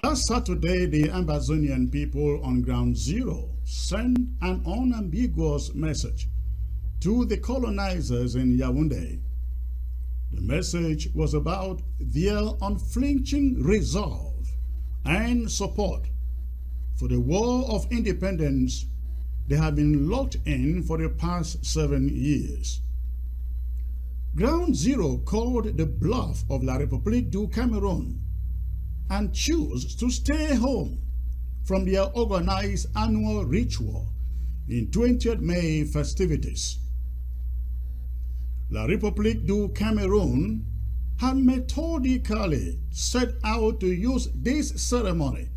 Last Saturday, the Amazonian people on Ground Zero sent an unambiguous message to the colonizers in Yaoundé. The message was about their unflinching resolve and support for the war of independence they have been locked in for the past 7 years. Ground Zero called the bluff of La République du Cameroon and chose to stay home from their organized annual ritual in 20th May festivities. La République du Cameroon had methodically set out to use this ceremony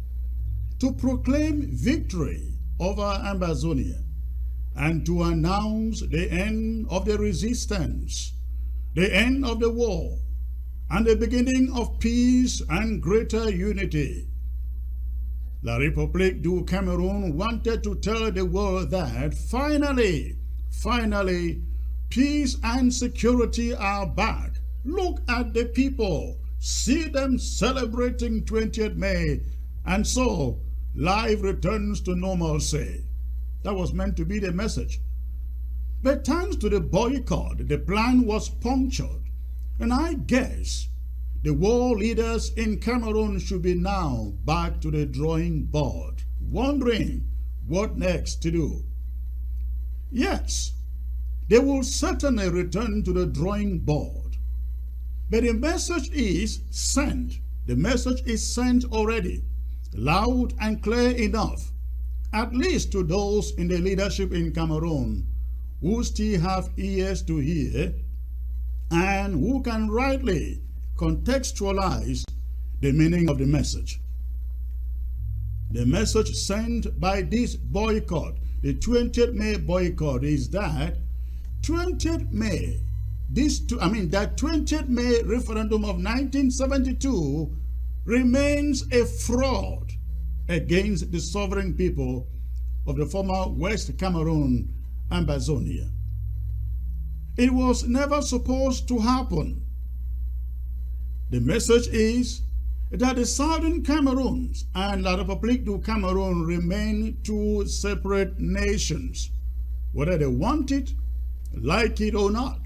to proclaim victory over Amazonia and to announce the end of the resistance, the end of the war, and the beginning of peace and greater unity. La République du Cameroon wanted to tell the world that finally, peace and security are back. Look at the people. See them celebrating 20th May. And so, life returns to normalcy. That was meant to be the message. But thanks to the boycott, the plan was punctured. And I guess the war leaders in Cameroon should be now back to the drawing board, wondering what next to do. Yes, they will certainly return to the drawing board. But the message is sent. The message is sent already, loud and clear enough, at least to those in the leadership in Cameroon who still have ears to hear and who can rightly contextualize the meaning of the message. The message sent by this boycott, the 20th May boycott, is that 20th May, that 20th May referendum of 1972 remains a fraud against the sovereign people of the former West Cameroon, Amazonia. It was never supposed to happen. The message is that the Southern Cameroons and La République du Cameroon remain two separate nations, whether they want it, like it or not.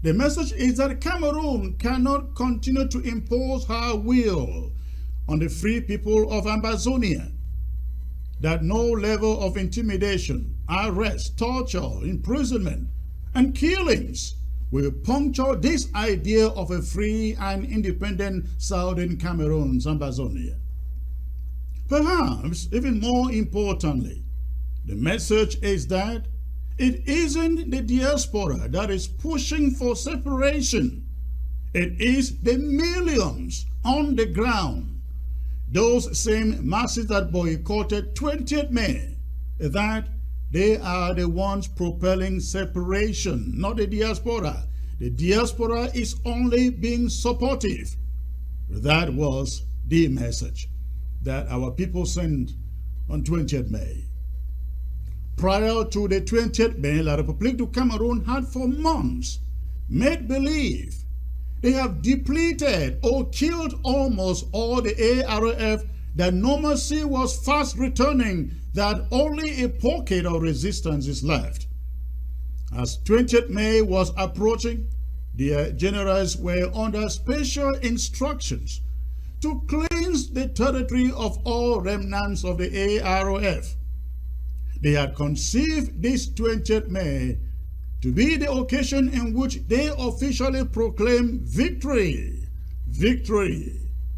The message is that Cameroon cannot continue to impose her will on the free people of Amazonia, that no level of intimidation, arrest, torture, imprisonment, and killings will puncture this idea of a free and independent Southern Cameroon's Amazonia. Perhaps even more importantly, the message is that it isn't the diaspora that is pushing for separation. It is the millions on the ground, those same masses that boycotted 20th May, that they are the ones propelling separation, not the diaspora. The diaspora is only being supportive. That was the message that our people sent on 20th May. Prior to the 20th May, La République du Cameroon had for months made believe they have depleted or killed almost all the ARF, that normalcy was fast returning, that only a pocket of resistance is left. As 20th May was approaching, the generals were under special instructions to cleanse the territory of all remnants of the ARF. They had conceived this 20th May to be the occasion in which they officially proclaim victory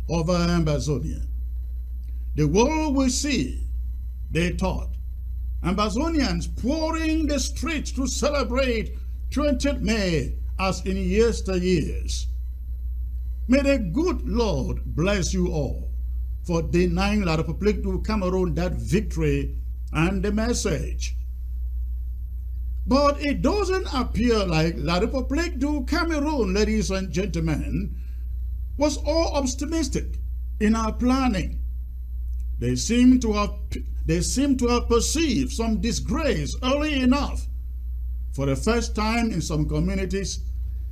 over Amazonia. The world will see, they thought, Amazonians pouring the streets to celebrate 20th May as in yesteryears. May the good Lord bless you all for denying La République du Cameroon that victory and the message. But it doesn't appear like La République du Cameroon, ladies and gentlemen, was all optimistic in our planning. They seem to have perceived some disgrace early enough. For the first time in some communities,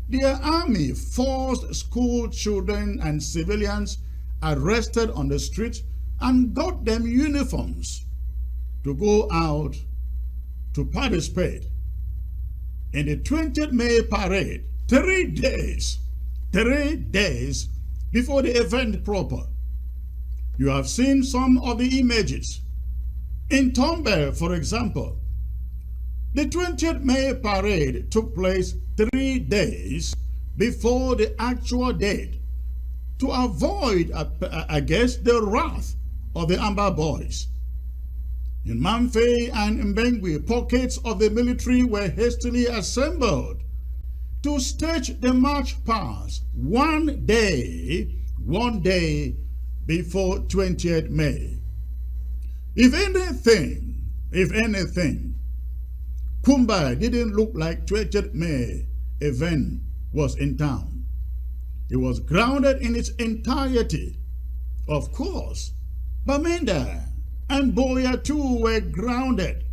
their army forced school children and civilians arrested on the street and got them uniforms to go out to participate in the 20th May parade 3 days before the event proper. You have seen some of the images. In Tombe, for example, the 20th May parade took place 3 days before the actual date to avoid, I guess, the wrath of the Amber Boys. In Mamfe and Mbengwe, pockets of the military were hastily assembled to stage the march past one day before 20th May. If anything, Kumba didn't look like 20th May event was in town. It was grounded in its entirety. Of course, Bamenda and Boya too were grounded,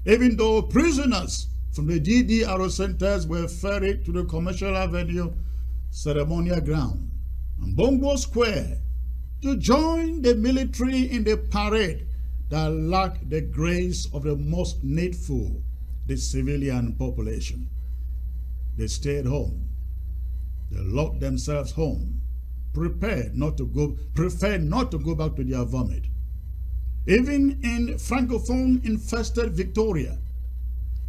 even though prisoners from the DDRO centers were ferried to the Commercial Avenue ceremonial ground and Bongo Square to join the military in the parade that lacked the grace of the most needful, the civilian population. They stayed home. They locked themselves home, preferred not to go back to their vomit. Even in Francophone-infested Victoria,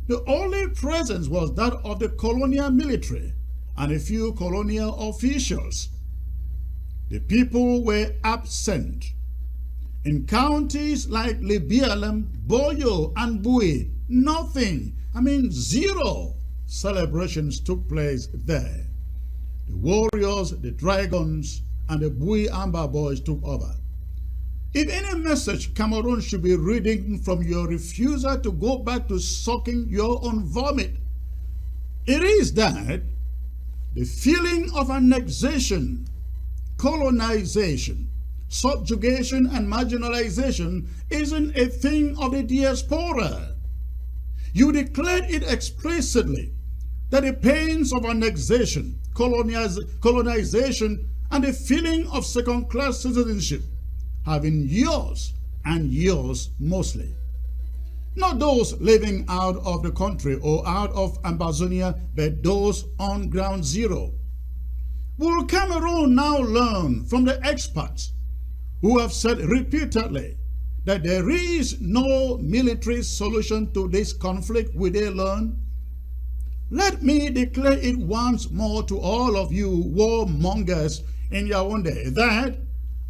the only presence was that of the colonial military and a few colonial officials. The people were absent. In counties like Libialem, Boyo, and Bui, nothing, zero celebrations took place there. The warriors, the dragons, and the Bui Amber Boys took over. If any message Cameroon should be reading from your refusal to go back to sucking your own vomit, it is that the feeling of annexation, colonization, subjugation, and marginalization isn't a thing of the diaspora. You declared it explicitly that the pains of annexation, colonization, and the feeling of second-class citizenship have been yours and yours mostly. Not those living out of the country or out of Ambazonia, but those on ground zero. Will Cameroon now learn from the experts who have said repeatedly that there is no military solution to this conflict? Will they learn? Let me declare it once more to all of you warmongers in Yaoundé that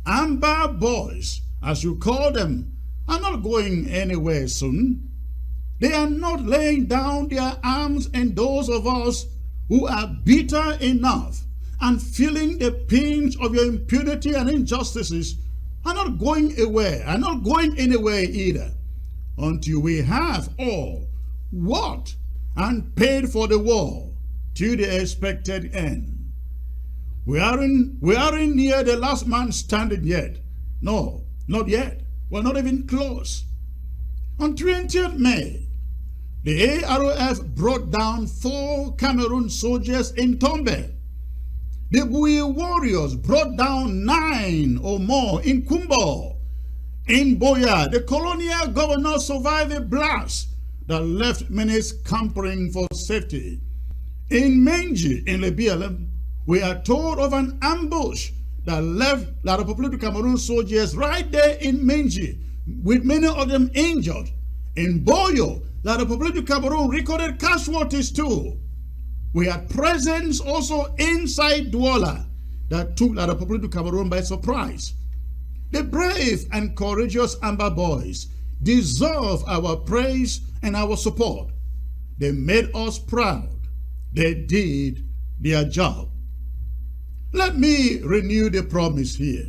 Amber Boys, as you call them, are not going anywhere soon. They are not laying down their arms, and those of us who are bitter enough and feeling the pinch of your impunity and injustices are not going away, are not going anywhere either, until we have all worked and paid for the war to the expected end. We aren't near the last man standing yet. No, not yet. We're not even close. On 20th May, the AROF brought down 4 Cameroon soldiers in Tombe. The Bui warriors brought down 9 or more in Kumbo. In Boya, the colonial governor survived a blast that left many scampering for safety. In Menji, in Libialem, we are told of an ambush that left La République du Cameroon soldiers right there in Menji, with many of them injured. In Boyo, La République du Cameroon recorded casualties too. We had presence also inside Douala that took La République du Cameroon by surprise. The brave and courageous Amber Boys deserve our praise and our support. They made us proud. They did their job. Let me renew the promise here.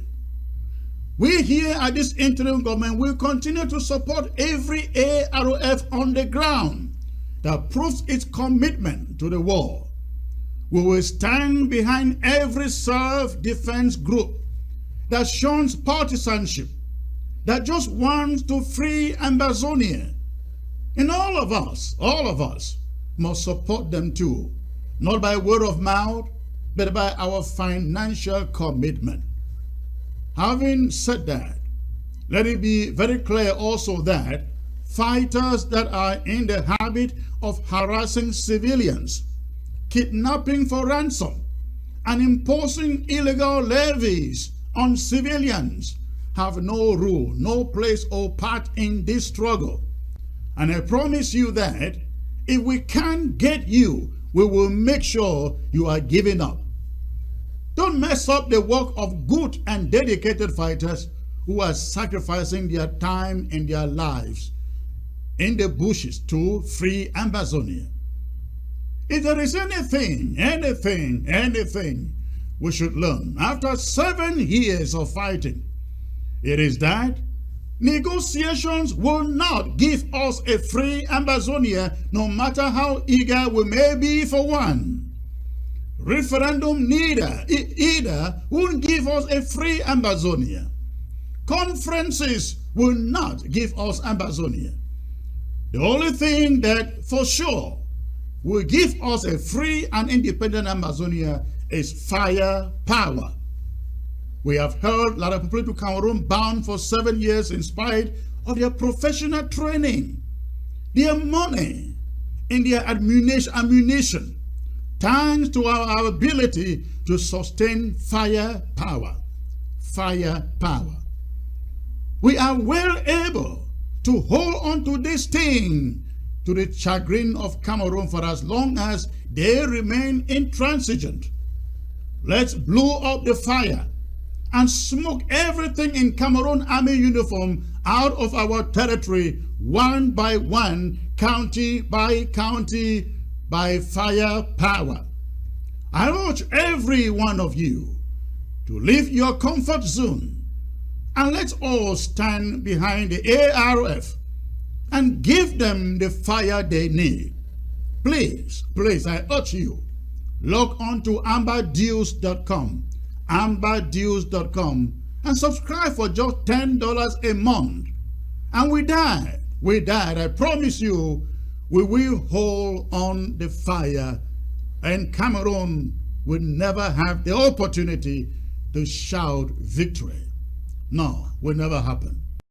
We here at this interim government will continue to support every AROF on the ground that proves its commitment to the war. We will stand behind every self-defense group that shuns partisanship, that just wants to free Ambazonia. And all of us must support them too, not by word of mouth, but by our financial commitment. Having said that, let it be very clear also that fighters that are in the habit of harassing civilians, kidnapping for ransom, and imposing illegal levies on civilians have no role, no place or part in this struggle. And I promise you that if we can't get you, we will make sure you are giving up. Don't mess up the work of good and dedicated fighters who are sacrificing their time and their lives in the bushes to free Amazonia. If there is anything we should learn after 7 years of fighting, it is that negotiations will not give us a free Amazonia, no matter how eager we may be for one. Referendum either won't give us a free Amazonia. Conferences will not give us Amazonia. The only thing that for sure will give us a free and independent Amazonia is firepower. We have held a lot of people to Cameroon bound for 7 years in spite of their professional training, their money, and their ammunition, thanks to our ability to sustain firepower. Firepower. We are well able to hold on to this thing to the chagrin of Cameroon for as long as they remain intransigent. Let's blow up the fire and smoke everything in Cameroon Army uniform out of our territory, one by one, county by county, by firepower. I urge every one of you to leave your comfort zone and let's all stand behind the ARF and give them the fire they need. Please, I urge you, log on to amberdeals.com, and subscribe for just $10 a month. And we died, I promise you, we will hold on the fire, and Cameroon will never have the opportunity to shout victory. No, will never happen.